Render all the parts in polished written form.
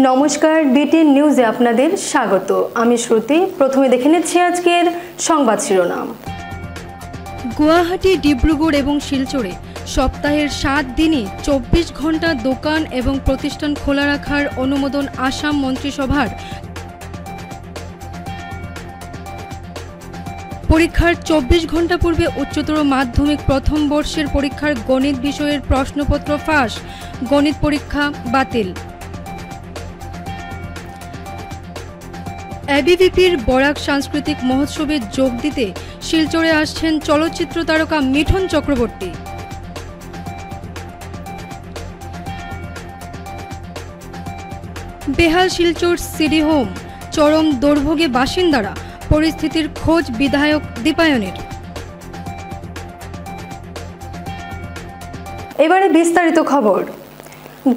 নমস্কার, বিটিএন নিউজে আপনাদের স্বাগত। আমি শ্রুতি। প্রথমে দেখে নিচ্ছি আজকের সংবাদ শিরোনাম। গুয়াহাটি, ডিব্রুগড় এবং শিলচরে সপ্তাহের 7 দিনই 24 ঘন্টা দোকান এবং প্রতিষ্ঠান খোলা রাখার অনুমোদন আসাম মন্ত্রিসভার। পরীক্ষার 24 ঘন্টা পূর্বে উচ্চতর মাধ্যমিক প্রথম বর্ষের পরীক্ষার গণিত বিষয়ের প্রশ্নপত্র ফাঁস, গণিত পরীক্ষা বাতিল। এবিভিপির বরাক সাংস্কৃতিক মহোৎসবে যোগ দিতে শিলচরে আসছেন চলচ্চিত্র তারকা মিঠুন চক্রবর্তী। বেহাল শিলচর সিডি হোম, চরম দুর্ভোগে বাসিন্দারা, পরিস্থিতির খোঁজ বিধায়ক দীপায়নের। এবারে বিস্তারিত খবর।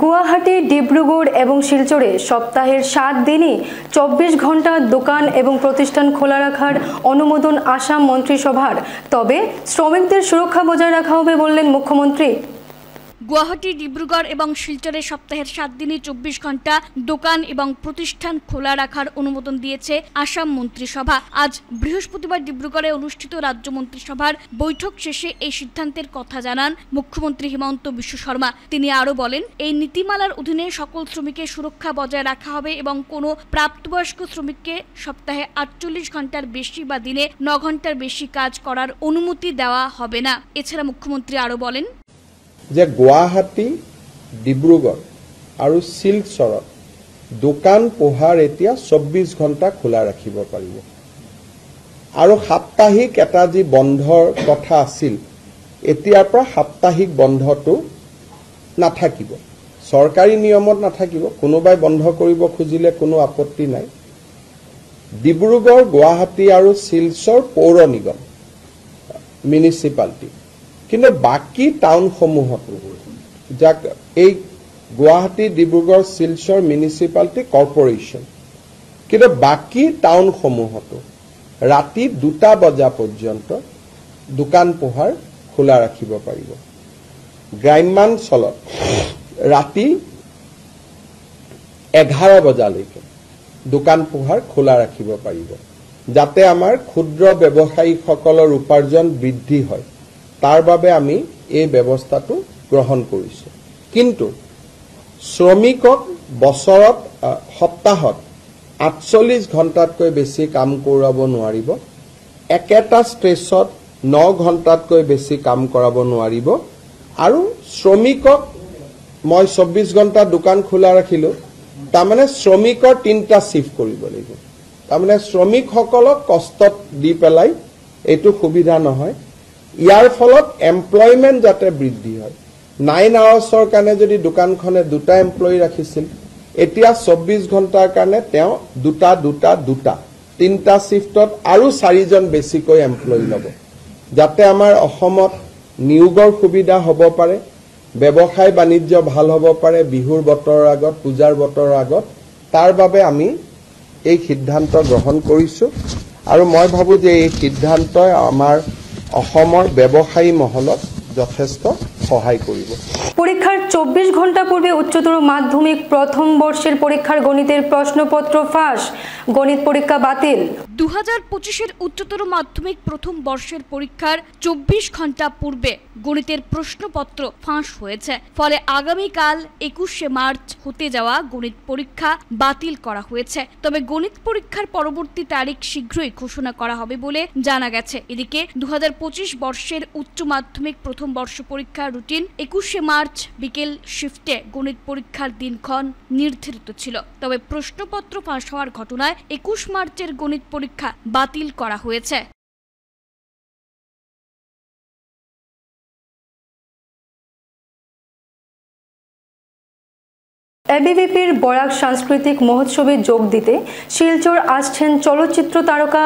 গুয়াহাটি, ডিব্রুগড় এবং শিলচরে সপ্তাহের 7 দিনই 24 ঘন্টা দোকান এবং প্রতিষ্ঠান খোলা রাখার অনুমোদন আসাম মন্ত্রিসভার। তবে শ্রমিকদের সুরক্ষা বজায় রাখা হবে বললেন মুখ্যমন্ত্রী। গুয়াহাটি, ডিব্রুগড় এবং শিলচরে সপ্তাহের 7 দিনই 24 ঘন্টা দোকান এবং প্রতিষ্ঠান খোলা রাখার অনুমোদন দিয়েছে আসাম মন্ত্রিসভা। আজ বৃহস্পতিবার ডিব্রুগড়ে অনুষ্ঠিত রাজ্য মন্ত্রিসভার বৈঠক শেষে এই সিদ্ধান্তের কথা জানান মুখ্যমন্ত্রী হিমন্ত বিশ্ব শর্মা। তিনি আরও বলেন, এই নীতিমালার অধীনে সকল শ্রমিকের সুরক্ষা বজায় রাখা হবে এবং কোনো প্রাপ্তবয়স্ক শ্রমিককে সপ্তাহে 48 ঘন্টার বেশি বা দিনে 9 ঘন্টার বেশি কাজ করার অনুমতি দেওয়া হবে না। এছাড়া মুখ্যমন্ত্রী আরও বলেন যে গুৱাহাটী, ডিব্ৰুগড় আৰু শিলচৰত দোকান পোহাৰ এতিয়া 24 ঘণ্টা খোলা ৰাখিব পাৰিব আৰু সাপ্তাহিক এটা যি বন্ধৰ কথা আছিল এতিয়াৰ পৰা সাপ্তাহিক বন্ধটো নাথাকিব, চৰকাৰী নিয়মত নাথাকিব। কোনোবাই বন্ধ কৰিব খুজিলে কোনো আপত্তি নাই। ডিব্ৰুগড়, গুৱাহাটী আৰু শিলচৰ পৌৰ নিগম, মিউনিচিপালিটি, কিন্তু বাকী টাউনসমূহতো, যাক এই গুৱাহাটী, ডিব্ৰুগড়, শিলচৰ মিউনিচিপালিটি কৰ্পৰেশ্যন, কিন্তু বাকী টাউনসমূহতো ৰাতি 2টা বজা পৰ্যন্ত দোকান পোহাৰ খোলা ৰাখিব পাৰিব। গ্ৰাম্যাঞ্চলত ৰাতি 11 বজালৈকে দোকান পোহাৰ খোলা ৰাখিব পাৰিব, যাতে আমাৰ ক্ষুদ্ৰ ব্যৱসায়ীসকলৰ উপাৰ্জন বৃদ্ধি হয়। তাৰ বাবে আমি এই ব্যৱস্থাটো গ্ৰহণ কৰিছোঁ। কিন্তু শ্ৰমিকক বছৰত সপ্তাহত 48 ঘণ্টাতকৈ বেছি কাম কৰাব নোৱাৰিব, একেটা ষ্ট্ৰেচত 9 ঘণ্টাতকৈ বেছি কাম কৰাব নোৱাৰিব। আৰু শ্ৰমিকক মই 24 ঘণ্টা দোকান খোলা ৰাখিলোঁ, তাৰমানে শ্ৰমিকৰ 3টা শিফ্ট কৰিব লাগিব। তাৰমানে শ্ৰমিকসকলক কষ্টত দি পেলাই এইটো সুবিধা নহয়। ইয়াৰ ফলত এমপ্লয়মেণ্ট যাতে বৃদ্ধি হয়। 9 আৱাৰ্ছৰ কাৰণে যদি দোকানখনে 2টা এমপ্লয়ী ৰাখিছিল, এতিয়া 24 ঘণ্টাৰ কাৰণে তেওঁ 3টা শিফ্টত আৰু 4জন বেছিকৈ এমপ্লয়ী ল'ব, যাতে আমাৰ অসমত নিয়োগৰ সুবিধা হ'ব পাৰে, ব্যৱসায় বাণিজ্য ভাল হ'ব পাৰে বিহুৰ বতৰৰ আগত, পূজাৰ বতৰৰ আগত। তাৰ বাবে আমি এই সিদ্ধান্ত গ্ৰহণ কৰিছোঁ আৰু মই ভাবোঁ যে এই সিদ্ধান্তই আমাৰ অসমৰ ব্যৱসায়ী মহলত যথেষ্ট সহায় কৰিব। পরীক্ষার 24 ঘন্টা পূর্বে উচ্চতর মাধ্যমিক প্রথম বর্ষের পরীক্ষার গণিতের প্রশ্নপত্র ফাঁস, গণিত পরীক্ষা বাতিল। 2025-এর উচ্চতর মাধ্যমিক প্রথম বর্ষের পরীক্ষার 24 ঘন্টা পূর্বে গণিতের প্রশ্নপত্র ফাঁস হয়েছে। ফলে আগামীকাল 21শে মার্চ হতে যাওয়া গণিত পরীক্ষা বাতিল করা হয়েছে। তবে গণিত পরীক্ষার পরবর্তী তারিখ শীঘ্রই ঘোষণা করা হবে বলে জানা গেছে। এদিকে 2025 বর্ষের উচ্চ মাধ্যমিক প্রথম বর্ষ পরীক্ষা রুটিন 21শে মার্চ বিকেল শিফটে গণিত পরীক্ষার দিনক্ষণ নির্ধারিত ছিল। তবে প্রশ্নপত্র ফাঁস হওয়ার ঘটনায় 21 মার্চের গণিত পরীক্ষা বাতিল করা হয়েছে। এবিভিপির বরাক সাংস্কৃতিক মহোৎসবে যোগ দিতে শিলচর আসছেন চলচ্চিত্র তারকা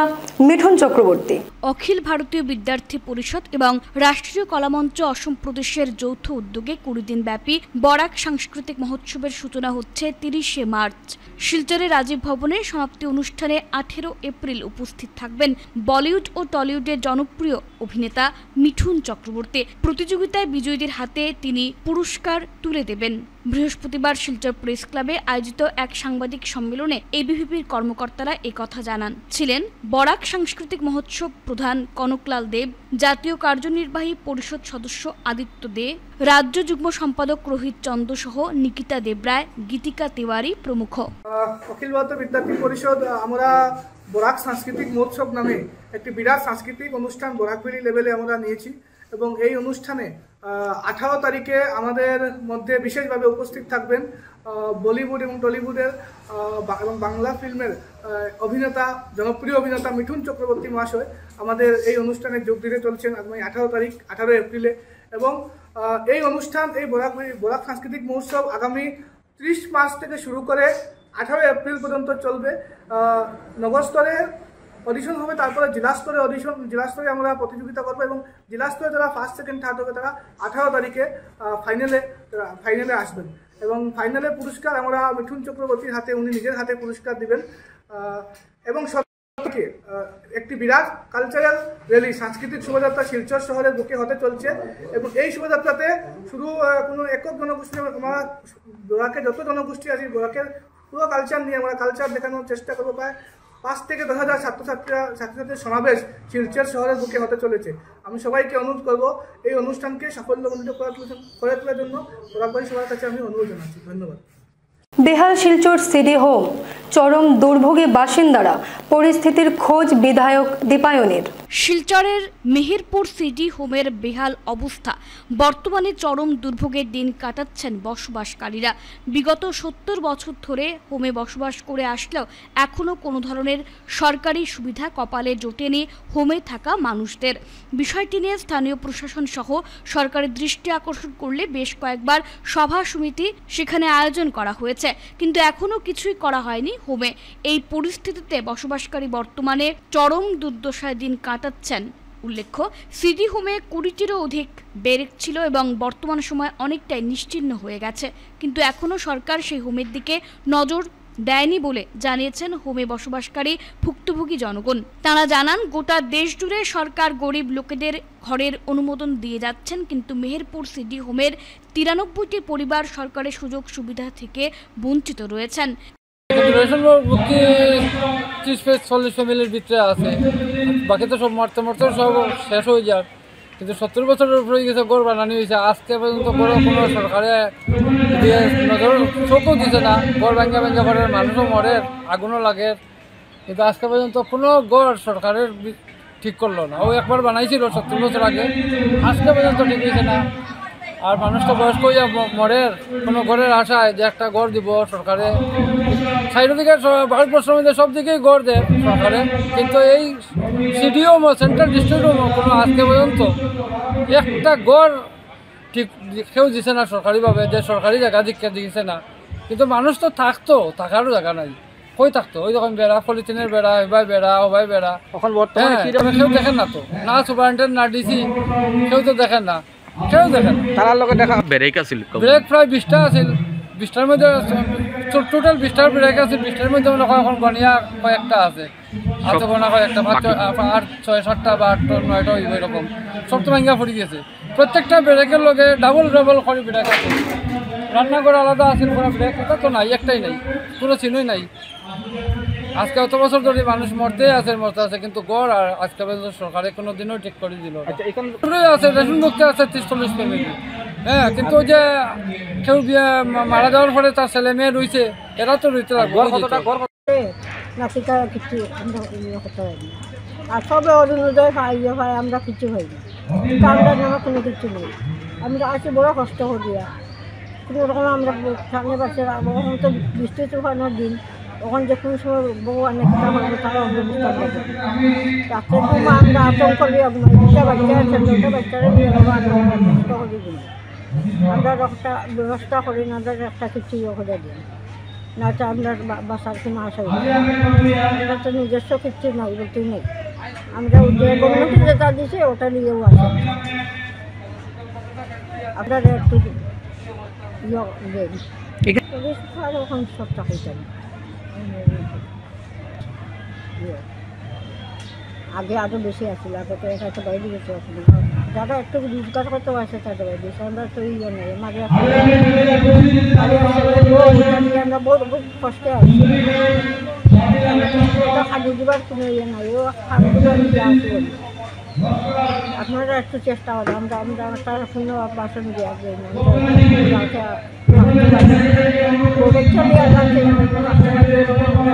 মিঠুন চক্রবর্তী। অখিল ভারতীয় বিদ্যার্থী পরিষদ এবং রাষ্ট্রীয় কলামঞ্চ অসম প্রদেশের যৌথ উদ্যোগে 20 দিন ব্যাপী বরাক সাংস্কৃতিক মহোৎসবের সূচনা হচ্ছে 30শে মার্চ। শিলচরের রাজীব ভবনে সমাপ্তি অনুষ্ঠানে 18 এপ্রিল উপস্থিত থাকবেন বলিউড ও টলিউডের জনপ্রিয় অভিনেতা মিঠুন চক্রবর্তী। প্রতিযোগিতায় বিজয়ীদের হাতে তিনি পুরস্কার তুলে দেবেন। বৃহস্পতিবার শিলচর প্রেস ক্লাবে আয়োজিত এক সাংবাদিক সম্মেলনে এবিভিপির কর্মকর্তারা একথা জানান। ছিলেন বরাক সাংস্কৃতিক মহোৎসব প্রধান কনকলাল দেব, জাতীয় কার্যনির্বাহী পরিষদ সদস্য আদিত্য দে, রাজ্য যুগ্ম সম্পাদক রোহিত চন্দ্র সহ নিকিতা দেবরায়, গীতিকা তিওয়ারি প্রমুখ। অখিল ভারতীয় বিদ্যার্থী পরিষদ আমরা বরাক সাংস্কৃতিক মহোৎসব নামে একটি বিরাট সাংস্কৃতিক অনুষ্ঠান বরাকভেলি লেভেলে আমরা নিয়েছি এবং এই অনুষ্ঠানে 18 তারিখে আমাদের মধ্যে বিশেষভাবে উপস্থিত থাকবেন বলিউড এবং টলিউডের এবং বাংলা ফিল্মের অভিনেতা, জনপ্রিয় অভিনেতা মিঠুন চক্রবর্তী মহাশয় আমাদের এই অনুষ্ঠানে যোগ দিতে চলছেন আগামী 18 এপ্রিলে। এবং এই অনুষ্ঠান, এই বরাক সাংস্কৃতিক মহোৎসব আগামী 30 মার্চ থেকে শুরু করে 18 এপ্রিল পর্যন্ত চলবে। নগর স্তরে অডিশন হবে, তারপরে জেলা স্তরে আমরা প্রতিযোগিতা করবো এবং জেলা স্তরে যারা ফার্স্ট, সেকেন্ড, থার্ড হবে তারা 18 তারিখে ফাইনালে আসবেন এবং ফাইনালে পুরস্কার আমরা মিঠুন চক্রবর্তীর হাতে, উনি নিজের হাতে পুরস্কার দিবেন। এবং সবথেকে একটি বিরাট কালচারাল র্যালি, সাংস্কৃতিক শোভাযাত্রা শিলচর শহরের বুকে হতে চলছে এবং এই শোভাযাত্রাতে শুধু কোনো একক জনগোষ্ঠী, আমরা বরাকে যত জনগোষ্ঠী আছে বরাকের পুরো কালচার নিয়ে আমরা কালচার দেখানোর চেষ্টা করবো। প্রায় 5 থেকে 10 হাজার ছাত্রছাত্রীর সমাবেশ শিলচর শহরের বুকে হতে চলেছে। আমি সবাইকে অনুরোধ করব এই অনুষ্ঠানকে সাফল্যমণ্ডিত করে তোলার জন্য বরাকবাসী সবার কাছে আমি অনুরোধ জানাচ্ছি। ধন্যবাদ। বেহাল শিলচর সিডি হোম চরম দুর্ভোগে বাসিন্দারা, পরিস্থিতির খোঁজ বিধায়ক দীপায়নের। শিলচরের মেহেরপুর সিডি হোমের বেহাল অবস্থা, বর্তমানে চরম দুর্ভোগের দিন কাটাচ্ছেন বসবাসকারীরা। বিগত 70 বছর ধরে হোমে বসবাস করে আসলেও এখনও কোনো ধরনের সরকারি সুবিধা কপালে জোটেনি হোমে থাকা মানুষদের। বিষয়টি নিয়ে স্থানীয় প্রশাসন সহ সরকারের দৃষ্টি আকর্ষণ করলে বেশ কয়েকবার সভা সমিতি সেখানে আয়োজন করা হয়েছে, কিন্তু এখনও কিছুই করা হয়নি হোমে। এই পরিস্থিতিতে বসবাসকারী বর্তমানে চরম দুর্দশায় দিন কাটাচ্ছেন। উল্লেখ্য, সিডি হোমে 20টিরও অধিক ব্যারেক ছিল এবং বর্তমান সময় অনেকটাই নিশ্চিহ্ন হয়ে গেছে, কিন্তু এখনও সরকার সেই হোমের দিকে নজর দেয়নি বলে জানিয়েছেন হোমে বসবাসকারী ভুক্তভোগী জনগণ। তারা জানান, গোটা দেশ জুড়ে সরকার গরিব লোকেদের ঘরের অনুমোদন দিয়ে যাচ্ছেন, কিন্তু মেহেরপুর সিডি হোমের 93টি পরিবার সরকারের সুযোগ সুবিধা থেকে বঞ্চিত রয়েছেন। 30-40 ফ্যামিলির ভিতরে আছে, বাকি তো সব মরতে সব শেষ হয়ে যায়। কিন্তু 70 বছরের উপরে গেছে গড় বানানি হয়েছে, আজকে পর্যন্ত বড় কোনো সরকারে নজর চোখও দিছে না। গড় ভাঙ্গা ঘরের মানুষও মরে, আগুনও লাগে, কিন্তু আজকে পর্যন্ত কোনো গড় সরকারের ঠিক করলো না। ও একবার বানাইছিল 70 বছর আগে, আজকে পর্যন্ত ঠিক হয়েছে না। আর মানুষটা বয়স্ক হইয়া মরে কোনো ঘরের আশায় যে একটা ঘর দিব সরকারে। চারিদিকে ভারতবর্ষের মধ্যে সব দিকেই ঘর দেয় সরকারে, কিন্তু এই সিডিও সেন্ট্রাল ডিস্ট্রিক্টও কোনো আজকে পর্যন্ত একটা ঘর ঠিক কেউ দিছে না সরকারিভাবে, যে সরকারি জায়গা দিচ্ছে না। কিন্তু মানুষ তো থাকতো, থাকারও জায়গা নাই, কই থাকতো? ওই যখন বেড়া, পলিথিনের বেড়া, এবার বেড়া, ওভাই বেড়া, কেউ দেখেন না তো, না সুপারিনটেন্ডেন্ট না ডিসি, কেউ তো দেখেন না, কেউ দেখেন। তার লোকে দেখা ব্রেক প্রায় 20টা আছিল, 20টার মধ্যে টোটাল 20টার ব্রেক আছে, 20টার মধ্যে মনে হয় এখন গনিয়া কয়েকটা আছে, আছে গোনা কয়েকটা, 8, 6, 7টা বা 8, 9টা হইব এরকম, সব তো ভাঙ্গা পড়ে গেছে। প্রত্যেকটা ব্রেকের লগে ডাবল করে ব্রেক আছে। রান্নাঘর আলাদা আছে, কোনো ব্রেক এটা তো নাই, একটাই নাই, কোনো চিহ্নই নাই। আজকে অত বছর ধরে মানুষ মরতে আছে, কিন্তু গড় আর আজকে পর্যন্ত সরকারে কোনো দিনও ঠিক করে দিল আছে। রেশন মুক্তি আছে 30-40 ফ্যামিলি, হ্যাঁ, কিন্তু যে কেউ মারা যাওয়ার পরে তার ছেলে মেয়ে রয়েছে, এরা তো রইতে লাগবে। আর সবে অরুণোদয় পাই আমরা কিছু হয়নি, কিন্তু আমরা যেন কোনো কিছু নেই। আমরা আছি বড় কষ্ট করিয়া, কোনো রকম আমরা সামনে পাশে এখন তো বৃষ্টি তুফানোর দিন, ওখানে যে কোনো সময় ভগবানের কথা বলবে তারা অব্যবস্থা করবে। রাত্রের দিন আমরা আতঙ্ক করিয়া দুটা বাচ্চা আছে, দুটা বাচ্চারা নিয়ে কষ্ট করি দিন, আমরা একটা ব্যবস্থা করি না, একটা কিছু করে দিন, না তো আমরা বাসার কোনো আশা আমরা তো নিজস্ব কিছু নাই বলতেই নেই। আমরা গভর্নমেন্ট যেটা দিছে ওটা নিয়েও আছে। আপনারা একটু এখন সবটা হইতেন আগে আরও বেশি আসছিল, আগে তো একটা বাইরে বেশি আসছিল। যারা একটু রোজগার করতে আসে তাদের বাইরে বেশি, আমরা তো ইয়ে নেই মাঝে আমরা বহুত কষ্টে আছি। খালি দিবার কোনো ইয়ে নাই, ও খালি দিবার আসি বলি। আপনারা একটু চেষ্টা করেন, আমরা আমরা তার কোনো বাসন দিয়ে আসবেন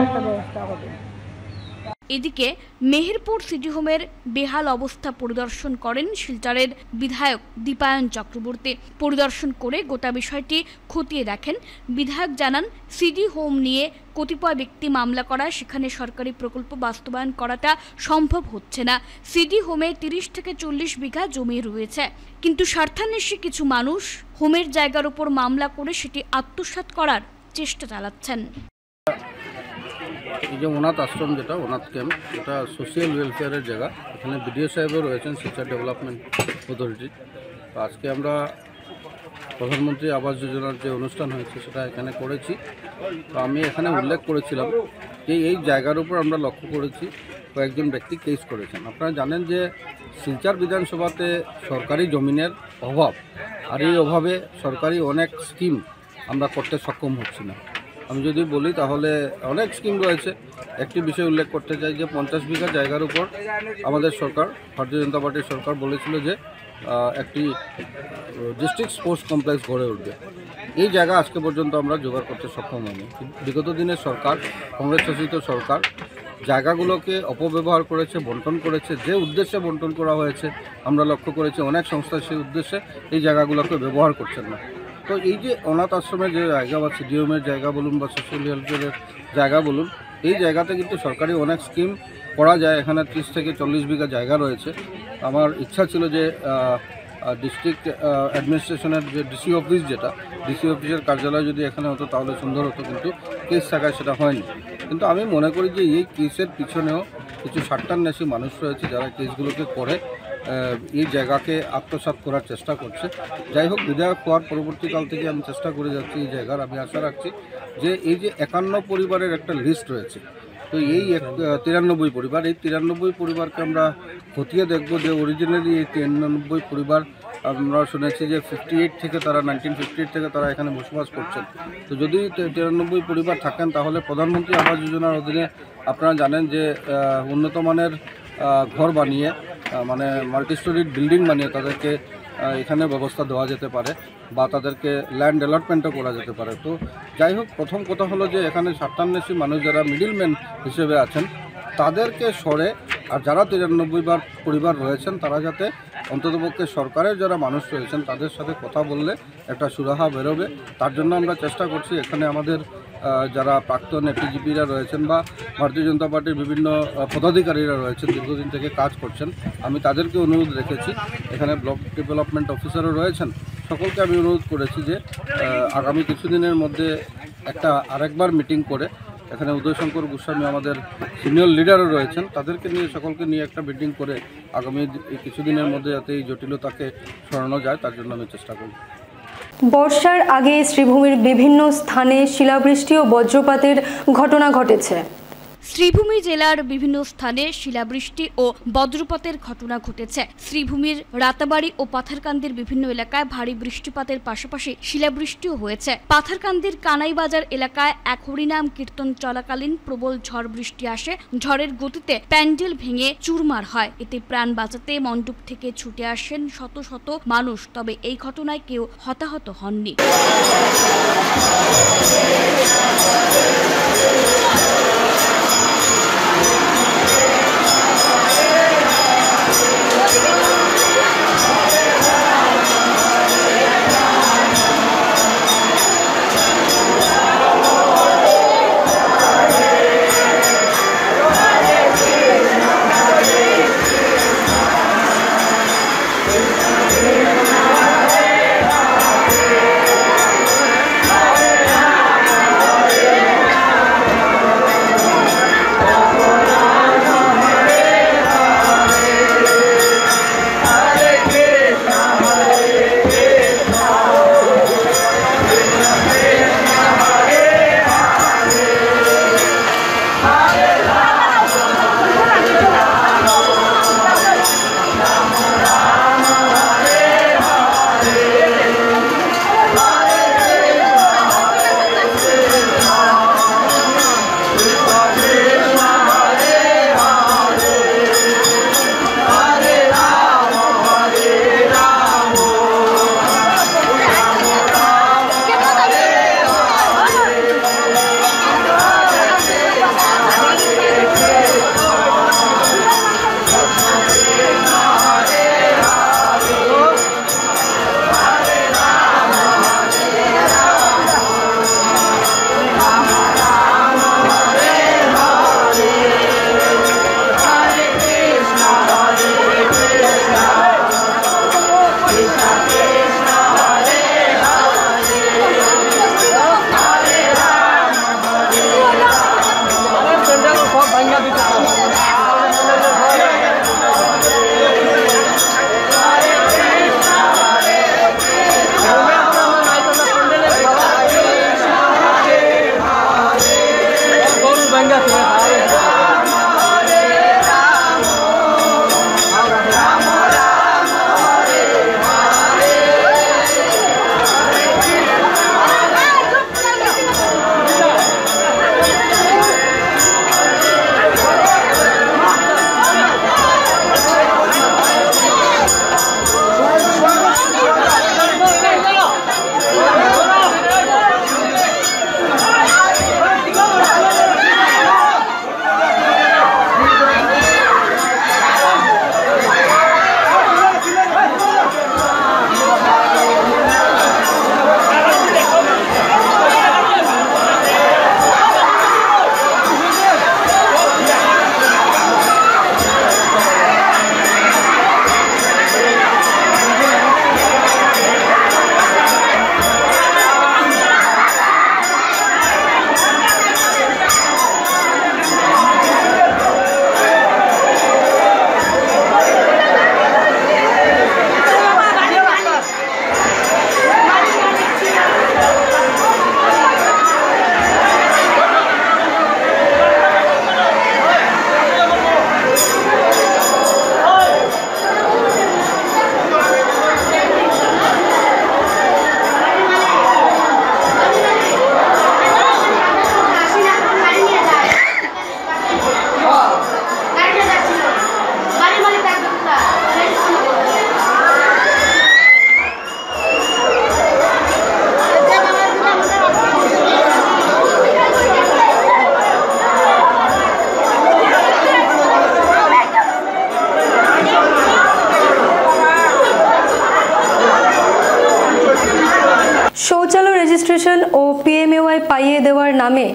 একটা ব্যবস্থা করবেন। এদিকে মেহেরপুর সিটি হোমের বেহাল অবস্থা পরিদর্শন করেন শিলচরের বিধায়ক দীপায়ন চক্রবর্তী। পরিদর্শন করে গোটা বিষয়টি খতিয়ে দেখেন। বিধায়ক জানান, সিটি হোম নিয়ে কতিপয় ব্যক্তি মামলা করায় সেখানে সরকারি প্রকল্প বাস্তবায়ন করাটা সম্ভব হচ্ছে না। সিটি হোমে 30 থেকে 40 বিঘা জমি রয়েছে, কিন্তু স্বার্থান্বেষী কিছু মানুষ হোমের জায়গার উপর মামলা করে সেটি আত্মসাৎ করার চেষ্টা চালাচ্ছেন। এই যে অনাথ আশ্রম, যেটা অনাথ ক্যাম্প, এটা সোশিয়াল ওয়েলফেয়ারের জায়গা। এখানে বিডিও সাহেবও রয়েছেন, শিলচর ডেভেলপমেন্ট অথরিটি। তো আজকে আমরা প্রধানমন্ত্রী আবাস যোজনার যে অনুষ্ঠান হয়েছে সেটা এখানে করেছি। তো আমি এখানে উল্লেখ করেছিলাম যে এই জায়গার উপর আমরা লক্ষ্য করেছি কয়েকজন ব্যক্তি কেস করেছেন। আপনারা জানেন যে শিলচর বিধানসভাতে সরকারি জমিনের অভাব, আর এই অভাবে সরকারি অনেক স্কিম আমরা করতে সক্ষম হচ্ছি না। আমি যদি বলি তাহলে অনেক স্কিম রয়েছে। একটি বিষয় উল্লেখ করতে চাই যে 50 বিঘা জায়গার উপর আমাদের সরকার, ভারতীয় জনতা পার্টির সরকার বলেছিল যে একটি ডিস্ট্রিক্ট স্পোর্টস কমপ্লেক্স গড়ে উঠবে। এই জায়গা আজকে পর্যন্ত আমরা জোগাড় করতে সক্ষম হইনি। বিগত দিনের সরকার, কংগ্রেস শাসিত সরকার জায়গাগুলোকে অপব্যবহার করেছে, বন্টন করেছে। যে উদ্দেশ্যে বন্টন করা হয়েছে আমরা লক্ষ্য করেছি অনেক সংস্থা সেই উদ্দেশ্যে এই জায়গাগুলোকে ব্যবহার করছেন না। তো এই যে অনাথ আশ্রমের যে জায়গা বা সিডিএমের জায়গা বলুন বা সোশ্যাল ওয়েলফেয়ারের জায়গা বলুন, এই জায়গাতে কিন্তু সরকারি অনেক স্কিম করা যায়। এখানে 30 থেকে 40 বিঘা জায়গা রয়েছে। আমার ইচ্ছা ছিল যে ডিস্ট্রিক্ট অ্যাডমিনিস্ট্রেশনের যে ডিসি অফিস, যেটা ডিসি অফিসের কার্যালয় যদি এখানে হতো তাহলে সুন্দর হতো, কিন্তু কেস থাকায় সেটা হয়নি। কিন্তু আমি মনে করি যে এই কেসের পিছনেও কিছু স্বার্থান্বেষী মানুষ রয়েছে যারা কেসগুলোকে করে এই জায়গাকে আত্মসাৎ করার চেষ্টা করছে। যাই হোক, বিধায়ক হওয়ার পরবর্তীকাল থেকে আমি চেষ্টা করে যাচ্ছি এই জায়গার। আমি আশা রাখছি যে এই যে 51 পরিবারের একটা লিস্ট রয়েছে, তো এই 93 পরিবার, এই 93 পরিবারকে আমরা খতিয়ে দেখব যে অরিজিনালি এই 93 পরিবার, আমরা শুনেছি যে 1958 থেকে তারা এখানে বসবাস করছেন। তো যদি 93 পরিবার থাকেন তাহলে প্রধানমন্ত্রী আবাস যোজনার অধীনে আপনারা জানেন যে উন্নত মানের ঘর বানিয়ে, মানে মাল্টি স্টোরিড বিল্ডিং বানিয়ে তাদেরকে এখানে ব্যবস্থা দেওয়া যেতে পারে বা তাদেরকে ল্যান্ড অ্যালটমেন্টও করা যেতে পারে। তো যাই হোক, প্রথম কথা হলো যে এখানে স্বার্থান্বেষী মানুষ যারা মিডিলম্যান হিসেবে আছেন তাদেরকে সরে, আর যারা 93 পরিবার রয়েছেন তারা যাতে অন্ততপক্ষে সরকারের যারা মানুষ রয়েছেন তাদের সাথে কথা বললে একটা সুরাহা বেরোবে। তার জন্য আমরা চেষ্টা করছি। এখানে আমাদের যারা প্রাক্তন এপিজিপিরা রয়েছেন বা ভারতীয় জনতা পার্টির বিভিন্ন পদাধিকারীরা রয়েছেন, দীর্ঘদিন থেকে কাজ করছেন, আমি তাদেরকে অনুরোধ রেখেছি। এখানে ব্লক ডেভেলপমেন্ট অফিসারও রয়েছেন, সকলকে আমি অনুরোধ করেছি যে আগামী কিছুদিনের মধ্যে আরেকবার মিটিং করে, এখানে উদয়শঙ্কর গোস্বামী আমাদের সিনিয়র লিডারও রয়েছেন, তাদেরকে নিয়ে সকলকে নিয়ে একটা মিটিং করে আগামী কিছুদিনের মধ্যে যাতে এই জটিলতাকে সরানো যায় তার জন্য আমি চেষ্টা করব। বর্ষার আগে শ্রীভূমির বিভিন্ন স্থানে শিলাবৃষ্টি ও বজ্রপাতের ঘটনা ঘটেছে। শ্রীভূমি জেলার বিভিন্ন স্থানে শিলাবৃষ্টি ও বজ্রপাতের ঘটনা ঘটেছে। শ্রীভূমির রাতাবাড়ি ও পাথারকান্দির বিভিন্ন এলাকায় ভারী বৃষ্টিপাতের পাশাপাশি শিলাবৃষ্টিও হয়েছে। পাথারকান্দির কানাইবাজার এলাকায় এক হরিনাম কীর্তন চলাকালীন প্রবল ঝড় বৃষ্টি আসে। ঝড়ের গতিতে প্যান্ডেল ভেঙে চুরমার হয়। এতে প্রাণ বাঁচাতে মণ্ডপ থেকে ছুটে আসেন শত শত মানুষ, তবে এই ঘটনায় কেউ হতাহত হননি। রেজিস্ট্রেশন ও পিএমএওয়াই পাইয়ে দেওয়ার নামে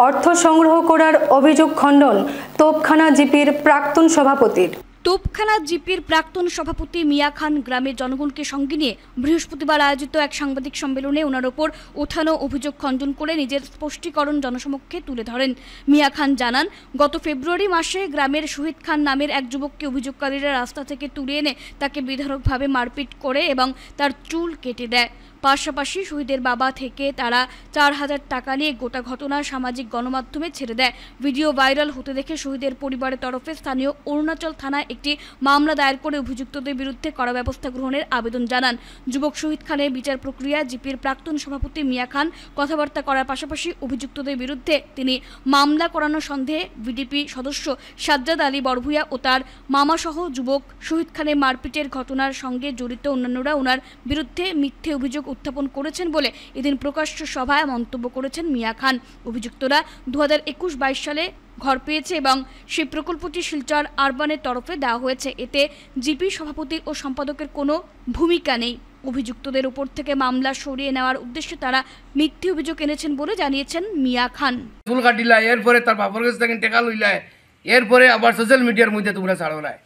অর্থ সংগ্রহ করার অভিযোগ খণ্ডন তোপখানা জিপির প্রাক্তন সভাপতির। তোপখানা জিপির প্রাক্তন সভাপতি মিয়া খান গ্রামের জনগণকে সঙ্গে নিয়ে বৃহস্পতিবার আয়োজিত এক সাংবাদিক সম্মেলনে ওনার ওপর ওঠানো অভিযোগ খণ্ডন করে নিজের স্পষ্টীকরণ জনসমক্ষে তুলে ধরেন। মিয়া খান জানান, গত ফেব্রুয়ারি মাসে গ্রামের শহীদ খান নামের এক যুবককে অভিযোগকারীরা রাস্তা থেকে তুলে এনে তাকে বেধড়কভাবে মারপিট করে এবং তার চুল কেটে দেয়। পাশাপাশি শহীদের বাবা থেকে তারা 4,000 টাকা নিয়ে গোটা ঘটনা সামাজিক গণমাধ্যমে ছেড়ে দেয়। ভিডিও ভাইরাল হতে দেখে শহীদের পরিবারের তরফে স্থানীয় অরুণাচল থানায় একটি মামলা দায়ের করে অভিযুক্তদের বিরুদ্ধে কড়া ব্যবস্থা গ্রহণের আবেদন জানান। যুবক শহীদ খানের বিচার প্রক্রিয়া জিপির প্রাক্তন সভাপতি মিয়া খান কথাবার্তা করার পাশাপাশি অভিযুক্তদের বিরুদ্ধে তিনি মামলা করানো সন্দেহে ভিডিপি সদস্য সাজ্জাদ আলী বরভূয়া ও তার মামাসহ যুবক শহীদ খানের মারপিটের ঘটনার সঙ্গে জড়িত অন্যান্যরা ওনার বিরুদ্ধে মিথ্যে অভিযোগ উত্থাপন করেছেন বলে এদিন প্রকাশ্য সভায় মন্তব্য করেছেন মিয়া খান। অভিযুক্তরা 2021-22 সালে ঘর পেয়েছে এবং সেই প্রকল্পটি শিলচর আরবানের তরফে দেওয়া হয়েছে। এতে জিপি সভাপতি ও সম্পাদকের কোনো ভূমিকা নেই। অভিযুক্তদের উপর থেকে মামলা সরিয়ে নেওয়ার উদ্দেশ্যে তারা মিথ্যে অভিযোগ এনেছেন বলে জানিয়েছেন মিয়া খান। চুল কাটিলা, এরপরে তার বাপর কাছ থেকে টেকা লইলায়, এরপরে আবার সোশ্যাল মিডিয়ার মধ্যে তোমরা ছাড়লাই।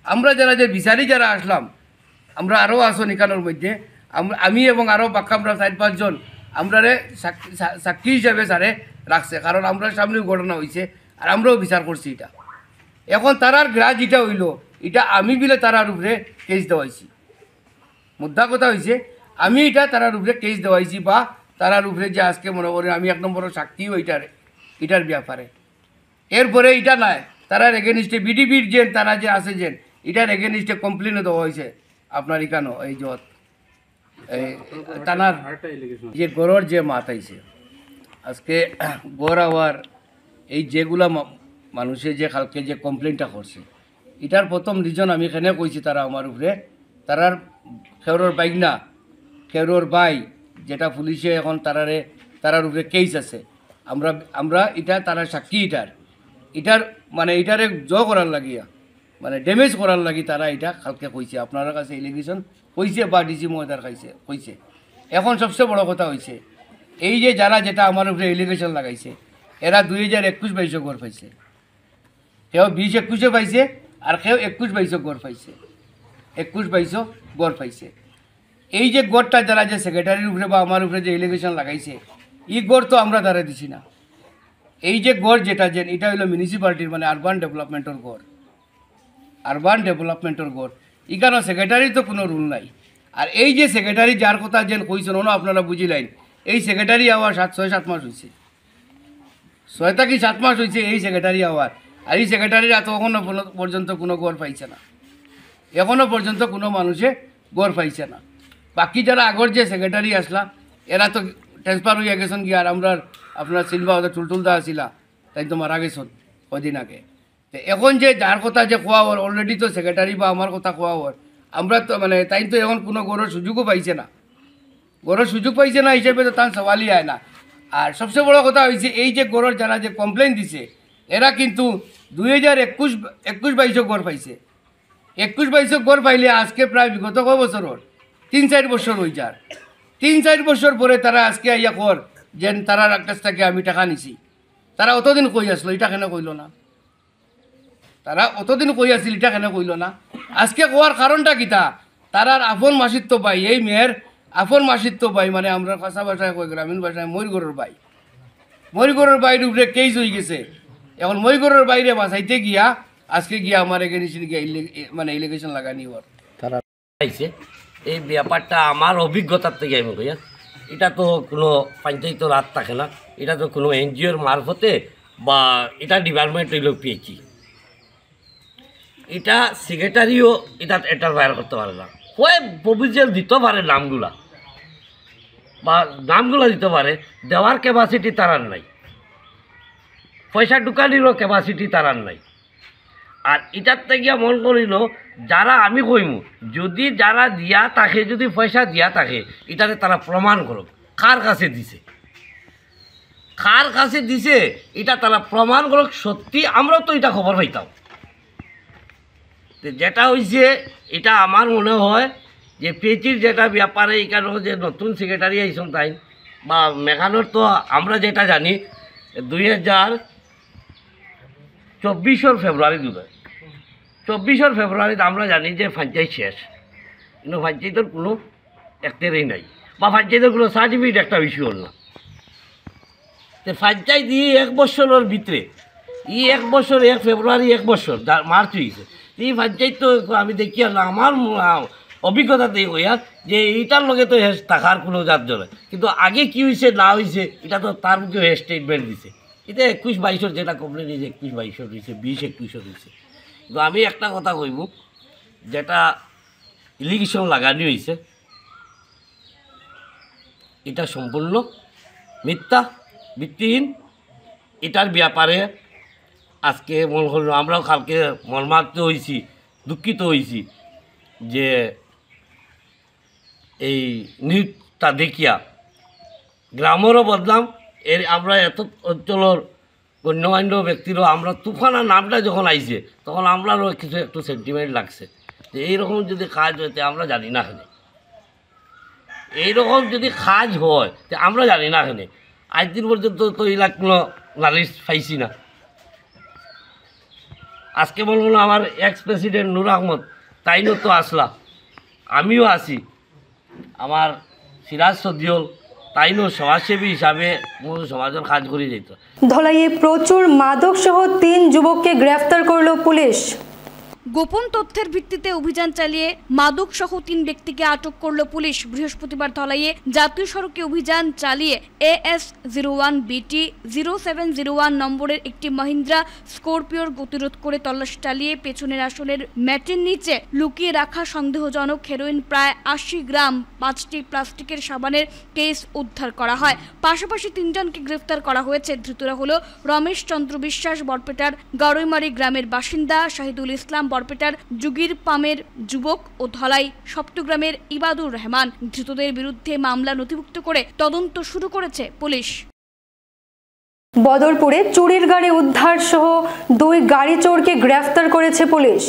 আমরা যারা যে বিচারি যারা আসলাম, আমরা আরও আসো নিকানোর মধ্যে, আমি এবং আরও বাক্কা আমরা 4-5 জন আমরা সাক্ষী হিসাবে স্যারে রাখছে, কারণ আমরা সামনেও ঘটনা হয়েছে আর আমরাও বিচার করছি। এটা এখন তারার গ্রাজ এটা হইল, এটা আমি বিলে তারার উপরে কেস দেওয়াইছি। মুদ্রা কথা হয়েছে আমি এটা তারার উপরে কেস দেওয়াইছি, বা তারার উপরে যে আজকে মনে করি আমি 1 নম্বর সাক্ষীও এটার ব্যাপারে। এরপরে এটা নাই, তারার এগেনিস্টে বিডিবির যে তারা যে আছে যে এটার এগেনিস্টে কমপ্লেনও দেওয়া হয়েছে আপনার এখানেও। এই যত টানার যে গড়র যে মাত আইছে আজকে গড় আওয়ার এই যেগুলা মানুষের যে কালকে যে কমপ্লেনটা করছে, এটার প্রথম রিজন আমি এখানে কইছি তারা আমার উপরে তারার খেউরর বাইক না খেউরর বাই যেটা পুলিশে এখন তারার উপরে কেস আছে। আমরা এটা তারা সাক্ষী এটার মানে এটারে করার লাগিয়া মানে ড্যামেজ করার লাগি তারা এটা কালকে কইছে আপনার কাছে এলিগেশন কইছে বা ডিসি মহোদয়ের কইছে। এখন সবচেয়ে বড় কথা হয়েছে এই যে যারা যেটা আমার উপরে এলিগেশন লাগাইছে এরা 2021-22 গড় পাইছে, কেউ 20-21 পাইছে আর কেউ 21-22 গড় পাইছে, 21-22 গড় পাইছে। এই যে গড়টা যারা যে সেক্রেটারির উপরে বা আমার উপরে যে এলিগেশন লাগাইছে এই গড় তো আমরা দ্বারা দিছি না। এই যে গড় যেটা যে এটা হলো মিউনিসিপ্যালিটির মানে আরবান ডেভেলপমেন্টের গড়, আরবান ডেভেলপমেন্টের গড়। এখানে সেক্রেটারির তো কোনো রুল নাই। আর এই যে সেক্রেটারি যার কথা যেন কইছেন ওনো আপনারা বুঝিলেন, এই সেক্রেটারি আওয়ার 6-7 মাস হয়েছে, 6 থেকে 7 মাস হয়েছে এই সেক্রেটারি আওয়ার। আর এই সেক্রেটারিরা তো এখনও পর্যন্ত কোনো গড় পাইছে না, এখনও পর্যন্ত কোনো মানুষে গড় পাইছে না। বাকি যারা আগর যে সেক্রেটারি আসলা এরা তো ট্রান্সফার হইয়া গেছেন কি, আর আমরা আপনার সিলভা ওদের টুলটুলদা আসিলা তাই তো মারা গেছেন কদিন আগে। তো এখন যে যার কথা যে কোয়া হওয়ার অলরেডি তো সেক্রেটারি বা আমার কথা কোয়া হওয়ার আমরা তো মানে তাই তো এখন কোনো গড়ের সুযোগও পাইছে না, গড়ের সুযোগ পাইছে না হিসেবে তো তার সওয়ালই আয় না। আর সবচেয়ে বড় কথা হয়েছে এই যে গড়ের যারা যে কমপ্লেন দিছে এরা কিন্তু 2021-22 গড় পাইছে। 21-22 গড় পাইলে আজকে প্রায় বিগত কয় বছরের 3-4 বছর হয়ে যার, 3-4 বছর পরে তারা আজকে আইয়া কর যে তারা কাছ থেকে আমি টাকা নিছি। তারা অতদিন কই আসলো এটা কেন কইল না? তারা অতদিন কই আসছিল এটা কেন কইল না? আজকে কোয়ার কারণটা কিতা? তারার আপন মাসিত্ব ভাই, এই মেয়ের আপন মাসিত্ব ভাই মানে আমরা কাঁচা ভাষায় কই গ্রামীণ ভাষায় ময়ূরগড়ের ভাই, ময়ূরগড়ের বাইরে উপরে কেস হয়ে গেছে। এখন ময়ূরগড়ের বাইরে বাঁচাইতে গিয়া আজকে গিয়া আমার এখানে মানে ইলিগেশন লাগানি ওর তারা এই ব্যাপারটা আমার অভিজ্ঞতার থেকে আমি কই, এটা তো কোনো পঞ্চায়েত রাত থাকে না, এটা তো কোনো এনজিওর মারফতে বা এটা ডিপার্টমেন্ট হইল পেয়েছি, এটা সেক্রেটারিও এটা বাইর করতে পারে না। কয়ে প্রভিজুয়াল দিতে পারে নামগুলা বা নামগুলা দিতে পারে, দেওয়ার ক্যাপাসিটি তারার নাই, পয়সা ঢুকানিরও ক্যাপাসিটি তারার নাই। আর এটার থেকে মন করিল যারা আমি কইমু যদি যারা দিয়া থাকে যদি পয়সা দিয়া থাকে এটাতে তারা প্রমাণ করুক কার কাছে দিছে, কার কাছে দিছে এটা তারা প্রমাণ করুক। সত্যি আমরা তো এটা খবর পাইতাম। যেটা হয়েছে এটা আমার মনে হয় যে পেচির যেটা ব্যাপারে এখানে যে নতুন সেক্রেটারি আইসন তাই বা মেঘানোর তো আমরা যেটা জানি 2024 ফেব্রুয়ারি 24 ফেব্রুয়ারিতে আমরা জানি যে পঞ্চায়েত শেষ, কিন্তু পঞ্চায়েতের কোনো একটারই নাই বা পঞ্চায়েতের কোনো সার্টিফিকেট একটা ইস্যু হল না। তো পঞ্চায়েত এক বছরের ভিতরে 1 বছর 1 ফেব্রুয়ারি 1 বছর মার্চ হয়েছে। এই পঞ্চায়েত তো আমি দেখি আমার অভিজ্ঞতাতেই হইয়া যে এইটার লগে তো টাকার কোনো যার জন্য, কিন্তু আগে কি হয়েছে না হয়েছে এটা তো তার মুখে স্টেটমেন্ট দিছে। এটা 21-22 যেটা কমপ্লেন হয়েছে 21-22 হয়েছে, 20-21 হয়েছে। কিন্তু আমি একটা কথা কইব, যেটা ইলিগেশন লাগানি হয়েছে এটা সম্পূর্ণ মিথ্যা, ভিত্তিহীন। এটার ব্যাপারে আজকে মনে হল আমরাও কালকে মর্মাহত হয়েছি, দুঃখিত হয়েছি যে এই নিউজটা দেখিয়া গ্রামেরও বদনাম। আমরা এত অঞ্চলের গণ্যমান্য ব্যক্তিরও আমরা তুফানের নামটা যখন আইছে তখন আমরারও কিছু একটু সেন্টিমেন্ট লাগছে যে এইরকম যদি কাজ হইতে আমরা জানি না এখানে, এইরকম যদি কাজ হয় তো আমরা জানি না এখানে। আজ দিন পর্যন্ত তো এলাকা কোনো নালিশ পাইছি না। আজকে বলবো আমার এক্স প্রেসিডেন্ট নূর আহমদ তাইনও তো আসলা, আমিও আছি, আমার সিরাজ সদিউল তাইনও সমাজসেবী হিসাবে সমাজের কাজ করে যেত। ধলাইয়ে প্রচুর মাদক সহ 3 যুবককে গ্রেফতার করল পুলিশ। গোপন তথ্যের ভিত্তিতে অভিযান চালিয়ে মাদক সহ 3 ব্যক্তিকে আটক করল পুলিশ। বৃহস্পতিবার ধলাইয়ে জাতীয় সড়কে অভিযান চালিয়ে AS01 BT 0701 নম্বরের একটি মহিন্দ্রা স্করপিওর গতিরোধ করে তল্লাশি চালিয়ে পেছনের আসনের ম্যাটের নিচে লুকিয়ে রাখা সন্দেহজনক হেরোইন প্রায় 80 গ্রাম 5টি প্লাস্টিকের সাবানের কেস উদ্ধার করা হয়। পাশাপাশি 3 জনকে গ্রেফতার করা হয়েছে। ধৃতরা হলো রমেশ চন্দ্র বিশ্বাস বরপেটার গারৈমারি গ্রামের বাসিন্দা, শাহিদুল ইসলাম বরপেটার যুগির পামের যুবক ও ধলাই সপ্তগ্রামের ইবাদুর রহমান। ধৃতদের বিরুদ্ধে মামলা নথিভুক্ত করে তদন্ত শুরু করেছে পুলিশ। বদরপুরে চুরির গাড়ি উদ্ধার সহ 2 গাড়ি চোরকে গ্রেফতার করেছে পুলিশ।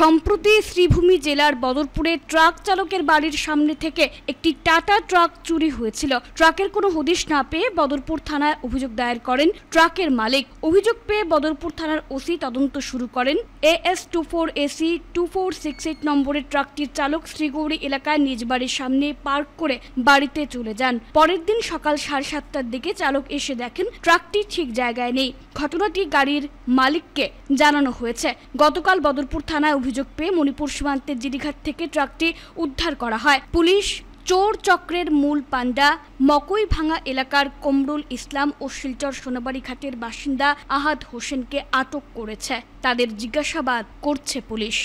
সম্প্রতি শ্রীভূমি জেলার বদরপুরে ট্রাক চালকের বাড়ির সামনে থেকে একটি টাটা ট্রাক চুরি হয়েছিল। ট্রাকের কোনো হদিশ না পেয়ে বদরপুর থানায় অভিযোগ দায়ের করেন ট্রাকের মালিক। অভিযোগ পেয়ে বদরপুর থানার ওসি তদন্ত শুরু করেন। AS24AC 2468 নম্বরের ট্রাকটির চালক শ্রীগৌরী এলাকায় নিজ বাড়ির সামনে পার্ক করে বাড়িতে চলে যান। পরের দিন সকাল 7:30টার দিকে চালক এসে দেখেন ট্রাকটি ঠিক জায়গায় নেই। ঘটনাটি গাড়ির মালিককে জানানো হয়েছে। গতকাল বদরপুর থানায় অভিযোগ পেয়ে মণিপুর সীমান্তের জিরিঘাট থেকে ট্রাকটি উদ্ধার করা হয়। পুলিশ চোর চক্রের মূল পান্ডা মকই ভাঙা এলাকার কমরুল ইসলাম ও শিলচর সোনাবাড়ি ঘাটের বাসিন্দা আহাদ হোসেনকে আটক করেছে। তাদের জিজ্ঞাসাবাদ করছে পুলিশ।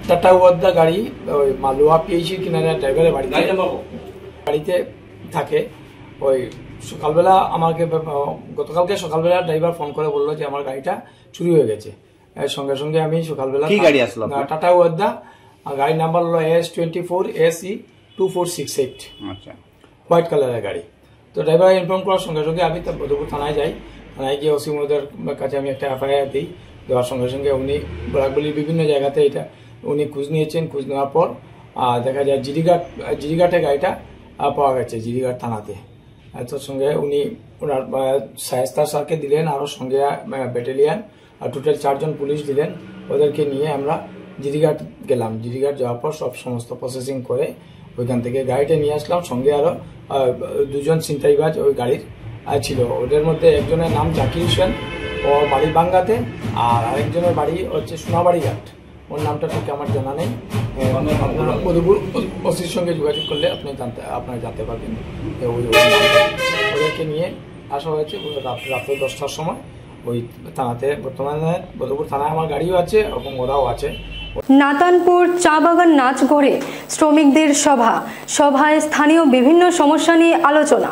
টাটা ওয়াদ্দা গাড়ি ওই মালুয়া পিএইচি কিনারে ড্রাইভারের বাড়িতে থাকে। ওই সকালবেলা আমাকে গতকালকে সকালবেলা ড্রাইভার ফোন করে বললো যে আমার গাড়িটা চুরি হয়ে গেছে। সঙ্গে সঙ্গে আমি সকালবেলা টাটা ওয়াদ্দা, গাড়ির নাম্বার হলো AS24SE 2468, আচ্ছা, হোয়াইট কালারের গাড়ি। তো ড্রাইভার ইনফর্ম করার সঙ্গে সঙ্গে আমি বদরপুর থানায় যাই। থানায় গিয়ে ওসি মহোদয়ের কাছে আমি একটা FIR দিই। দেওয়ার সঙ্গে সঙ্গে উনি বরাকবলির বিভিন্ন জায়গাতে এটা উনি খোঁজ নিয়েছেন। খোঁজ নেওয়ার পর দেখা যায় জিরিঘাটে গাড়িটা পাওয়া গেছে, জিরিঘাট থানাতে। তার সঙ্গে উনি ওনার শায়েস্তার স্যারকে দিলেন, আরও সঙ্গে ব্যাটালিয়ান আর টোটাল 4 জন পুলিশ দিলেন। ওদেরকে নিয়ে আমরা জিরিঘাট গেলাম। জিরিঘাট যাওয়ার পর সমস্ত প্রসেসিং করে ওইখান থেকে গাড়িটা নিয়ে আসলাম। সঙ্গে আরও 2 জন ছিনতাইবাজ ওই গাড়ির ছিল। ওদের মধ্যে একজনের নাম জাকির হোসেন, ওর বাড়ি বাঙ্গাতে, আর আরেকজনের বাড়ি হচ্ছে সোনাবাড়ি ঘাট। ওর নামটা ঠিক আমার জানা নেই। মধুপুর ওসির সঙ্গে যোগাযোগ করলে আপনারা জানতে পারবেন। ওদেরকে নিয়ে আসা হয়েছে রাত্রে 10টার সময় ওই থানাতে। বর্তমানে বদরপুর থানায় আমার গাড়িও আছে এবং ওরাও আছে। নাতানপুর চা বাগান নাচঘরে শ্রমিকদের সভায় স্থানীয় বিভিন্ন সমস্যা নিয়ে আলোচনা।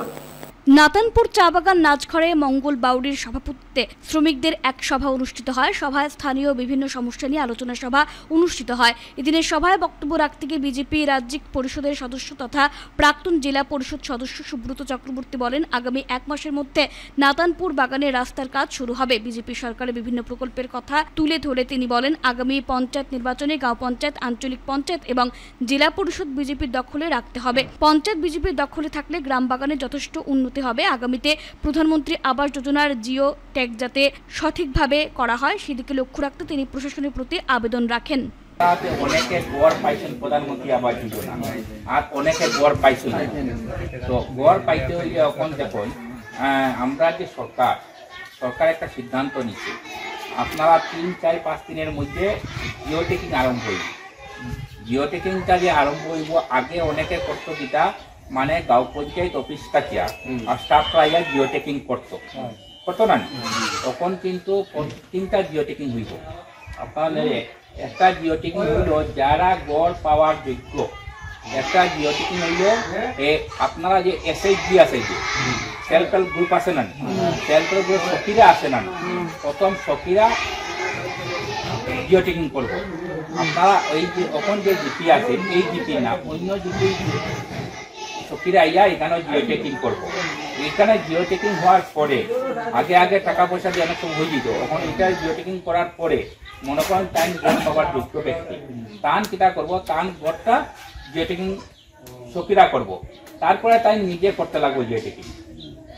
নাতানপুর চা বাগান নাচঘরে মঙ্গল বাউরির সভাপতি নেতৃত্বে শ্রমিকদের এক সভা অনুষ্ঠিত হয়। সভায় স্থানীয় বিভিন্ন সমস্যা নিয়ে আলোচনা সভা অনুষ্ঠিত হয়। এদিনের সভায় বক্তব্য রাখতে গিয়ে বিজেপি রাজ্যিক পরিষদের সদস্য তথা প্রাক্তন জেলা পরিষদ সদস্য সুব্রত চক্রবর্তী বলেন, আগামী 1 মাসের মধ্যে নাতানপুর বাগানের রাস্তার কাজ শুরু হবে। বিজেপি সরকারের বিভিন্ন প্রকল্পের কথা তুলে ধরে তিনি বলেন, আগামী পঞ্চায়েত নির্বাচনে গাঁও পঞ্চায়েত, আঞ্চলিক পঞ্চায়েত এবং জেলা পরিষদ বিজেপির দখলে রাখতে হবে। পঞ্চায়েত বিজেপির দখলে থাকলে গ্রাম বাগানে যথেষ্ট উন্নতি হবে। আগামীতে প্রধানমন্ত্রী আবাস যোজনার জিও ট্যাগ যাতে সঠিকভাবে করা হয় সেদিকে লক্ষ্য রাখতে তিনি প্রশাসনের প্রতি আবেদন রাখেন। অনেকে গড় পাইছেন প্রধানমন্ত্রী আবাস যোজনা আর অনেকে গড় পাইছেন। তো গড় পাইতে হইলে এখন দেখুন আমরা যে সরকার একটা সিদ্ধান্ত নিচ্ছে, আপনারা 3, 4, 5 দিনের মধ্যে জিও টেকিং আরম্ভ হইব। জিও টেকিংটা যে আরম্ভ হইব আগে অনেকে করতো যেটা মানে গাঁও পঞ্চায়েত অফিস কাটিয়া আর স্টাফরা ইয়া জিও টেকিং করতো না, তখন কিন্তু 3টা জিও টেকিং হইব। আপনাদের একটা জিও টেকিং হইল যারা গড় পাওয়ার যোগ্য, একটা জিও টেকিং হইল আপনারা যে SHG আছে, যে সেলফ হেল্প গ্রুপ আছে না, সেলফ হেল্প গ্রুপ সখীরা আছে না, প্রথম সখীরা জিও টেকিং করবো। আপনারা ওই যে এখন যে জিপি আছে এই জিপি না, অন্য জিপি সখীরা আইয়া এখানে জিও টেকিং করবো। এখানে জিও টেকিং হওয়ার পরে আগে টাকা পয়সা দিয়ে অনেক সময় হয়ে যেত, এখন এটা জিও টেকিং করার পরে মনে করেন তাই গড় পাওয়ার যোগ্য ব্যক্তি তান কিটা করবো, তান গড়টা জিও টেকিং সখীরা করবো, তারপরে তাই নিজে করতে লাগবে জিও টেকিং,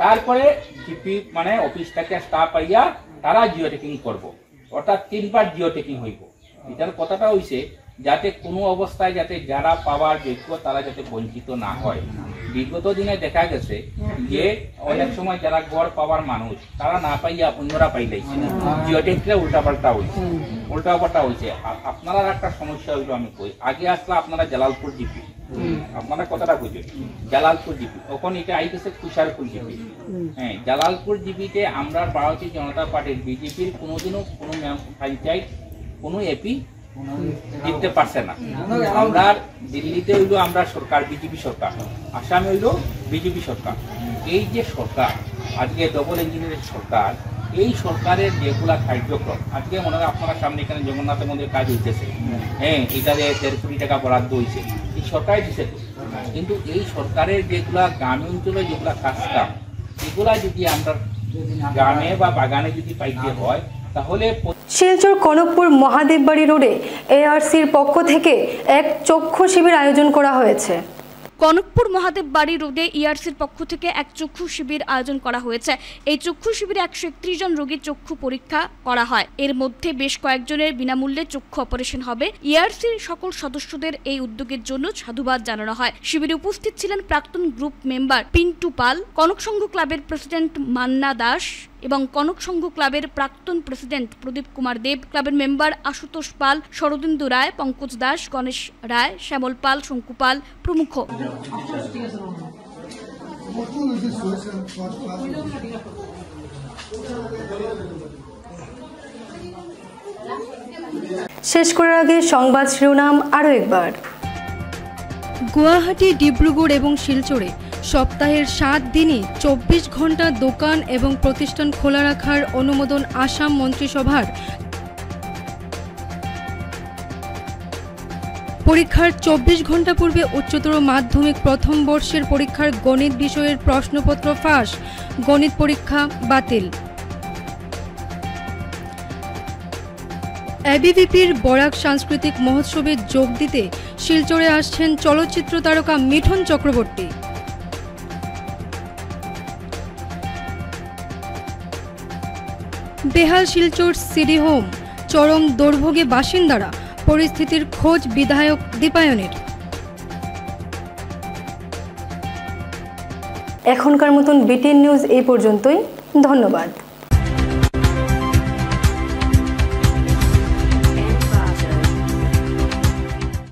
তারপরে জিপি মানে অফিসটাকে স্টাফ আইয়া তারা জিও টেকিং করবো, অর্থাৎ 3বার জিও টেকিং হইব। এটার কথাটা হইছে যাতে কোনো অবস্থায় যাতে যারা পাওয়ার যোগ্য তারা যাতে বঞ্চিত না হয়। বিগত দিনে দেখা গেছে যে অনেক সময় যারা গড় পাওয়ার মানুষ তারা না পাইয়া অন্যরা পাইলেছে, জিও টেকিংটা উল্টাপাল্টা হয়েছে। আপনারা একটা সমস্যা হইলো আমি কই, আগে আসলে আপনারা জালালপুর জিপি, আপনারা কথাটা বুঝুন, জালালপুর জিপি, তখন এটা আইতেছে কুশারপুর জিপি। হ্যাঁ, জালালপুর জিপিতে আমরা ভারতীয় জনতা পার্টির বিজেপির কোনোদিনও কোনো পঞ্চায়েত কোনো এপি জিততে পারছে না। আমরা দিল্লিতে হইলো আমরা সরকার বিজেপি সরকার, আসামে হইলো বিজেপি সরকার। এই যে সরকার আজকে ডবল ইঞ্জিনের সরকার, এই সরকারের যেগুলা কার্যক্রম আজকে মনে হয় আপনারা সামনে এখানে জগন্নাথের মন্দির কাজ হইতেছে, হ্যাঁ এটা 1.5 কোটি টাকা বরাদ্দ হয়েছে, এই সরকার দিচ্ছে। কিন্তু এই সরকারের যেগুলা গ্রামীণ অঞ্চলে যেগুলা কাজকাম এগুলা যদি আমরা গ্রামে বা বাগানে যদি পাইতে হয় তাহলে। শিলচর কনকপুর মহাদেববাড়ি রোডে ARCর পক্ষ থেকে এক চক্ষু শিবির আয়োজন করা হয়েছে। কনকপুর মহাদেববাড়ি রোডে ERCর পক্ষ থেকে এক চক্ষু শিবির আয়োজন করা হয়েছে। এই চক্ষু শিবিরে 131 জন রোগীর চক্ষু পরীক্ষা করা হয়। এর মধ্যে বেশ কয়েকজনের বিনামূল্যে চক্ষু অপারেশন হবে। ERCর সকল সদস্যদের এই উদ্যোগের জন্য সাধুবাদ জানানো হয়। শিবিরে উপস্থিত ছিলেন প্রাক্তন গ্রুপ মেম্বার পিন্টু পাল, কনক সংঘ ক্লাবের প্রেসিডেন্ট মান্না দাস এবং কনক সংঘ ক্লাবের প্রাক্তন প্রেসিডেন্ট প্রদীপ কুমার দেব, ক্লাবের মেম্বার আশুতোষ পাল, শরদিন্দু রায়, পঙ্কজ দাস, গণেশ রায়, শ্যামল পাল, শঙ্কু পাল প্রমুখ। শেষ করার আগে সংবাদ শিরোনাম আরও একবার। গুয়াহাটি, ডিব্রুগড় এবং শিলচরে সপ্তাহের 7 দিনই 24 ঘন্টা দোকান এবং প্রতিষ্ঠান খোলা রাখার অনুমোদন আসাম মন্ত্রিসভার। পরীক্ষার 24 ঘন্টা পূর্বে উচ্চতর মাধ্যমিক প্রথম বর্ষের পরীক্ষার গণিত বিষয়ের প্রশ্নপত্র ফাঁস, গণিত পরীক্ষা বাতিল। ABVPর বরাক সাংস্কৃতিক মহোৎসবে যোগ দিতে শিলচরে আসছেন চলচ্চিত্র তারকা মিঠুন চক্রবর্তী। বেহাল শিলচর সিডি হোম, চরম দুর্ভোগে বাসিন্দারা, পরিস্থিতির খোঁজ বিধায়ক দীপায়নের। এখনকার মতন BTN নিউজ এই পর্যন্তই। ধন্যবাদ।